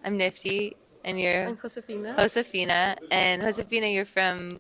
I'm Nifty, and you're I'm Josefina. Josefina. And Josefina,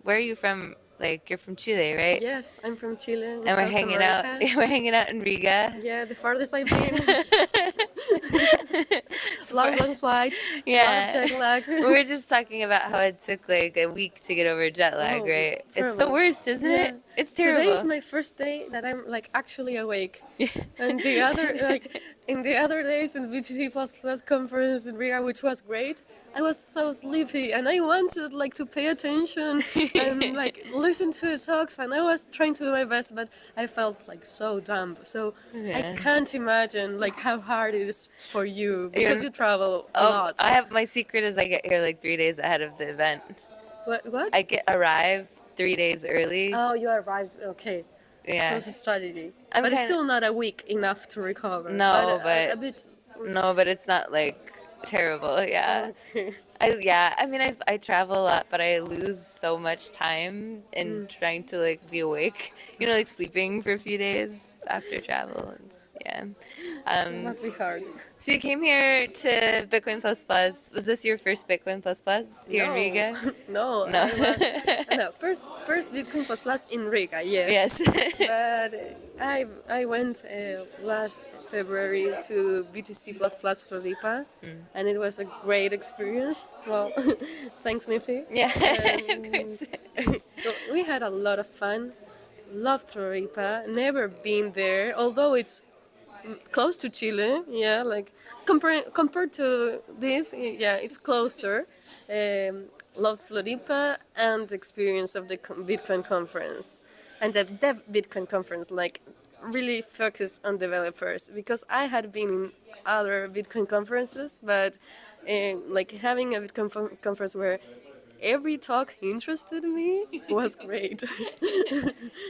where are you from? Like, you're from Chile, right? Yes, I'm from Chile in And we're South hanging out. America. We're hanging out in Riga. Yeah, the farthest I've been. It's Long flight. yeah. Lot of jet lag. We were just talking about how it took like a week to get over jet lag, Oh, right? It's the terrible. worst, isn't Yeah. it? It's Today is terrible. my first day that I'm like actually awake. And the other in the other days in btcplusplus conference in Riga, which was great, I was so sleepy and I wanted like to pay attention and like listen to the talks, and I was trying to do my best, but I felt like so dumb. So I Yeah. can't imagine like how hard it is for you because you travel a Oh, lot. my secret is I get here like 3 days ahead of the event. What? I arrive 3 days early. Oh, you arrived. Okay. Yeah. So it's a strategy. I'm But it's kinda- still not a week enough to recover. No, a bit. No, but it's not like terrible. Yeah. Okay. I mean, I travel a lot, but I lose so much time in trying to like be awake. Like sleeping for a few days after travel. Yeah. It must be hard. So you came here to Bitcoin Plus Plus. Was this your first Bitcoin Plus Plus here in Riga? No, No. no. First Bitcoin Plus in Riga, yes. Yes. But I went last February to BTC Floripa, and it was a great experience. Well, thanks, Nifty. Yeah. We had a lot of fun. Loved Floripa. Never been there, although it's close to Chile. Yeah, like compared to this, yeah, it's closer. Loved Floripa and the experience of the Bitcoin conference and the Dev Bitcoin conference, like really focused on developers, because I had been in other Bitcoin conferences, but like having a Bitcoin conference where every talk interested me was great.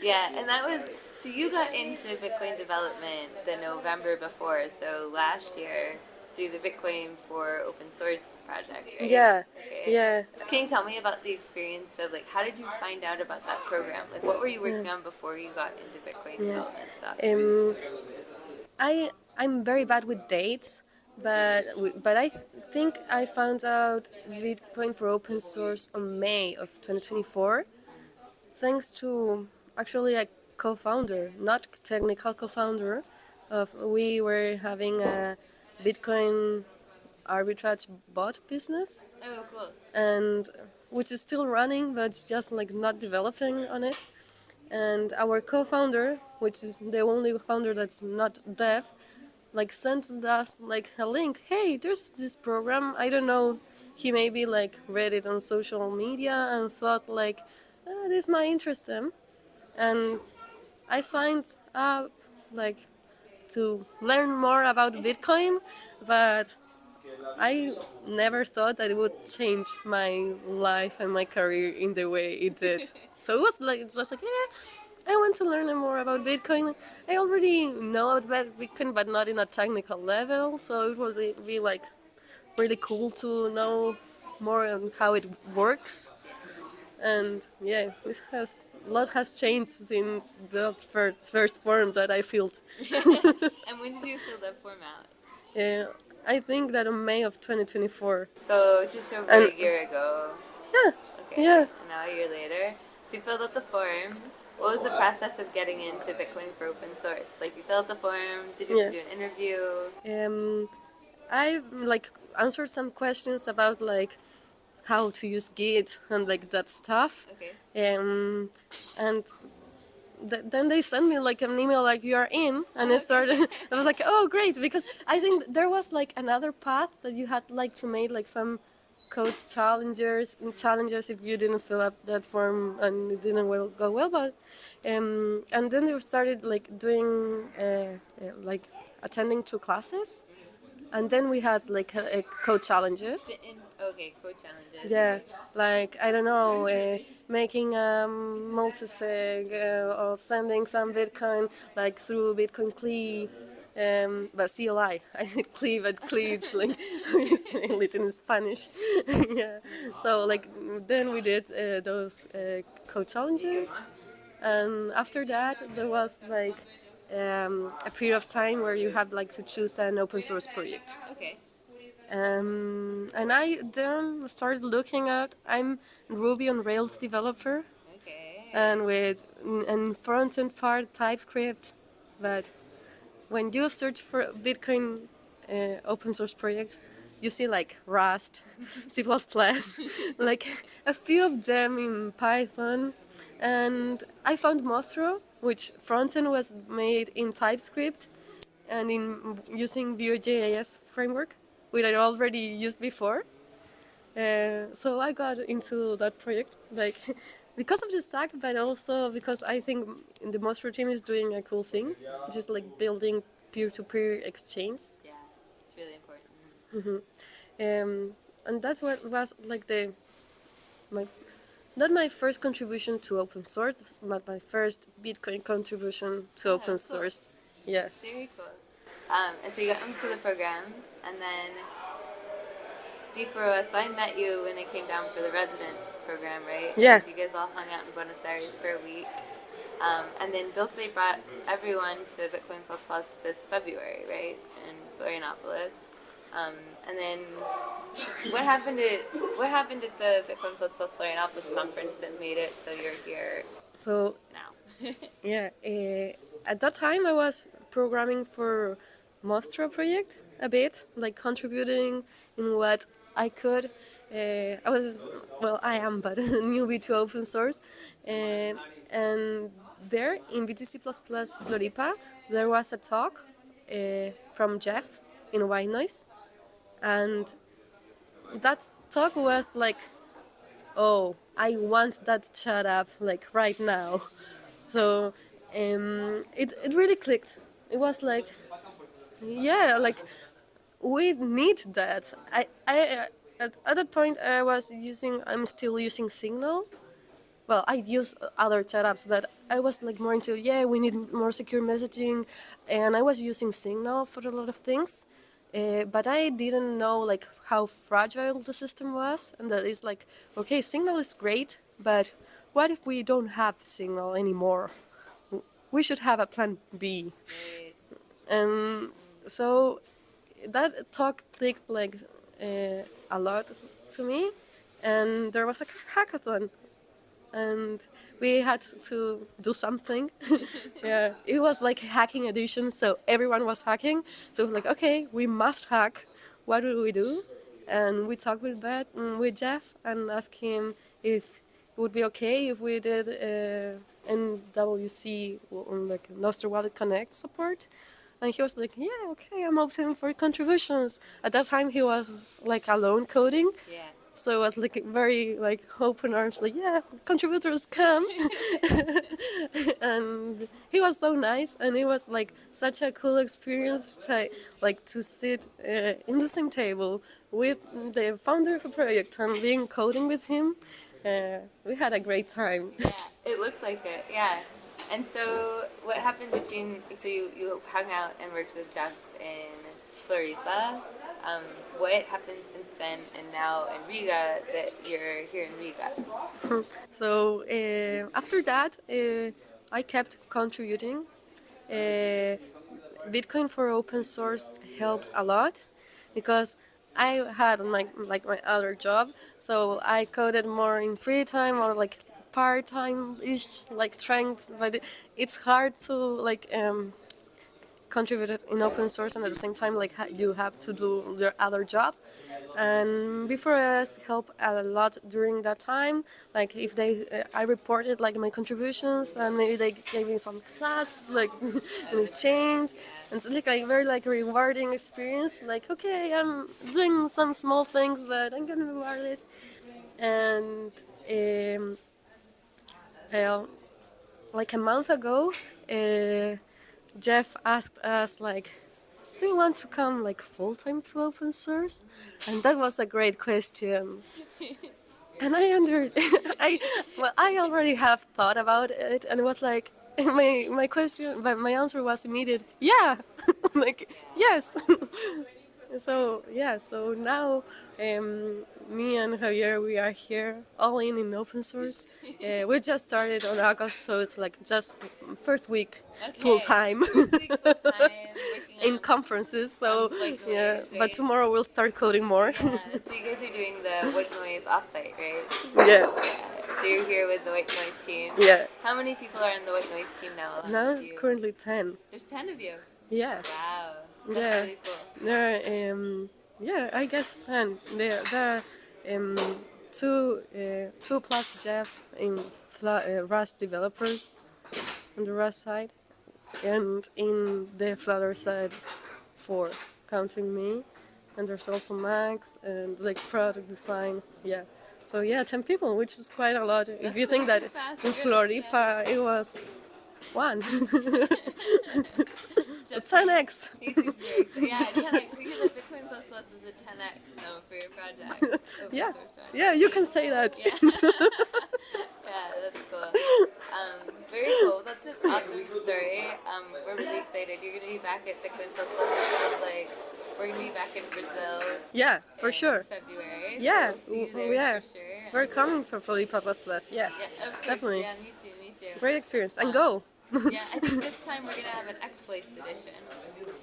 Yeah, and that was, so you got into Bitcoin development the November before, so last year through the Bitcoin for Open Source project, right? Yeah, Okay. yeah. Can you tell me about the experience of like, how did you find out about that program? Like, what were you working on before you got into Bitcoin development stuff? I'm very bad with dates, but I think I found out Bitcoin for open source on May of 2024, thanks to actually a co-founder, not technical co-founder, of we were having a Bitcoin arbitrage bot business, Oh, cool. and which is still running, but it's just like not developing on it. And our co-founder, which is the only founder that's not dev, like sent us like a link. Hey, there's this program. I don't know. He maybe like read it on social media and thought like, this might interest him. And I signed up like to learn more about Bitcoin, but I never thought that it would change my life and my career in the way it did. So it was like just like, yeah, I want to learn more about Bitcoin. I already know about Bitcoin, but not in a technical level. So it would be like really cool to know more on how it works. And yeah, a lot has changed since the first form that I filled. And when did you fill that form out? Yeah, I think that in May of 2024. So just over a year ago. Yeah, Okay. yeah. And now a year later. So you filled out the form. What was the process of getting into Bitcoin for open source? Like you filled out the form, did you have to do an interview? I like answered some questions about like how to use Git and like that stuff. Okay. And then they sent me like an email like you are in, and I started. I was like, oh great, because I think there was like another path that you had like to make like some code challenges if you didn't fill up that form and it didn't go well, but and then they started like doing like attending 2 classes, and then we had like a code challenges. Okay, code challenges. Yeah, like I don't know, making a multisig or sending some Bitcoin like through Bitcoin CLI. But CLI, I said CLI, but CLI it's like it's written in Spanish. Yeah, so like then we did those code challenges, and after that there was like a period of time where you had like to choose an open source project. Okay. And I then started looking at, I'm Ruby on Rails developer, Okay. and with and front end part TypeScript, but when you search for Bitcoin open source projects, you see like Rust, C++, like a few of them in Python, and I found Mostro, which front end was made in TypeScript and in using Vue.js framework, which I already used before. So I got into that project, like because of the stack, but also because I think the Monster team is doing a cool thing, just like building peer-to-peer exchange. Yeah, it's really important. And that's what was like my not my first contribution to open source, but my first Bitcoin contribution to open cool. source. Yeah. Very cool. And so you got into the program, and then before, so I met you when I came down for the resident program, right? Yeah. You guys all hung out in Buenos Aires for a week. And then Dulce brought everyone to Bitcoin Plus Plus this February, right? In Florianopolis. And then what happened at the Bitcoin Plus Plus Florianopolis conference that made it so you're here So now? yeah, at that time I was programming for Mostra project a bit, like contributing in what I could. I was, well, I am, but a newbie to open source, and there in btcplusplus Floripa there was a talk from Jeff in White Noise, and that talk was like, oh, I want that chat up like right now. So it really clicked. It was like, yeah, like we need that. At that point I'm still using Signal. Well, I use other chat apps, but I was like more into, yeah, we need more secure messaging, and I was using Signal for a lot of things. But I didn't know like how fragile the system was, and that is like, okay, Signal is great, but what if we don't have Signal anymore? We should have a plan B. Right. And so that talk clicked like a lot to me, and there was a hackathon, and we had to do something. Yeah, it was like hacking edition, so everyone was hacking. So it was like, okay, we must hack. What do we do? And we talked with Jeff and asked him if it would be okay if we did NWC, like Nostr Wallet Connect support. And he was like, yeah, okay, I'm open for contributions. At that time, he was like alone coding. Yeah. So it was like very like open arms, like, yeah, contributors come. And he was so nice, and it was like such a cool experience to sit in the same table with the founder of a project and being coding with him. We had a great time. Yeah, it looked like it. Yeah. And so, what happened between? So you hung out and worked with Jeff in Florida. What happened since then and now in Riga that you're here in Riga? So after that, I kept contributing. Bitcoin for open source helped a lot because I had my other job, so I coded more in free time or like part time ish, like trying. But it's hard to contribute it in open source and at the same time you have to do your other job. And before us helped a lot during that time, like if they I reported like my contributions and maybe they gave me some sats like in exchange, and it's like a very rewarding experience, like okay, I'm doing some small things but I'm gonna reward it. And well, like a month ago, Jeff asked us like, do you want to come like full-time to open source? And that was a great question. And I already have thought about it, and it was like my question, but my answer was immediate. Yeah, like yes. So yeah, so now me and Javier, we are here all in open source. We just started on August, so it's like just first week full time. First week full time, working in conferences. So White yeah, noise, but right? tomorrow we'll start coding more. So you guys are doing the white noise offsite, right? Yeah. So you're here with the white noise team. Yeah. How many people are in the white noise team now? Now currently 10. There's 10 of you. Yeah. Wow. That's Yeah. really cool. There yeah, I guess 10. There two plus Jeff in Rust developers on the Rust side, and in the Flutter side 4, counting me. And there's also Max and like product design. Yeah. So yeah, 10 people, which is quite a lot. If you think that in Floripa it was 1. Jeff 10x. He seems very excited. Yeah, 10x. Because the Bitcoin Plus Plus is a 10x for your project. Yeah. Source project. Yeah, you can say that. Yeah. Yeah, that's cool. Very cool. That's an awesome story. We're really excited. You're going to be back at Bitcoin Plus Plus. It sounds like we're going to be back in Brazil. Yeah, for in sure. February. Yeah, So we'll see you there yeah. for sure. We're coming for Floripa Plus Plus. Yeah, Yeah, of course. definitely. Yeah, me too. Me too. Great experience. And go. Yeah, I think this time we're gonna have an exploits edition.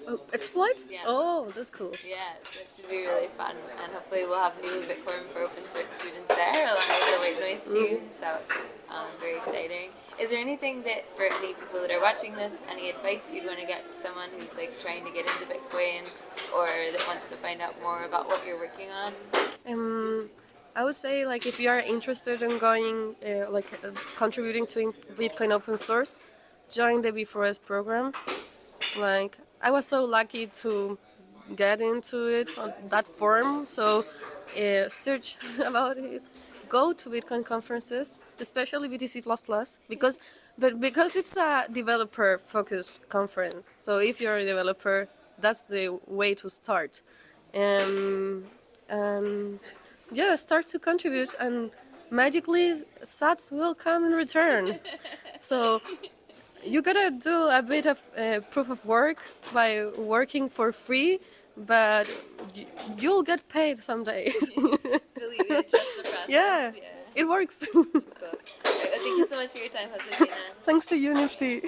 Oh, exploits? Yeah. Oh, that's cool. Yeah, so it should be really fun, and hopefully we'll have new Bitcoin for open source students there, along with the white noise team. So, very exciting. Is there anything that, for any people that are watching this, any advice you'd want to get someone who's like trying to get into Bitcoin, or that wants to find out more about what you're working on? I would say like if you are interested in going contributing to Bitcoin open source, join the B4S program. Like I was so lucky to get into it on that forum, so search about it. Go to Bitcoin conferences, especially btcplusplus, because it's a developer focused conference. So if you're a developer, that's the way to start. And yeah, start to contribute, and magically sats will come in return. So you gotta do a bit of proof of work by working for free, but you'll get paid someday. Really, you gotta trust the process. Yeah, it works. Cool. All right, well, thank you so much for your time, Josefina. Thanks to you, Nifty.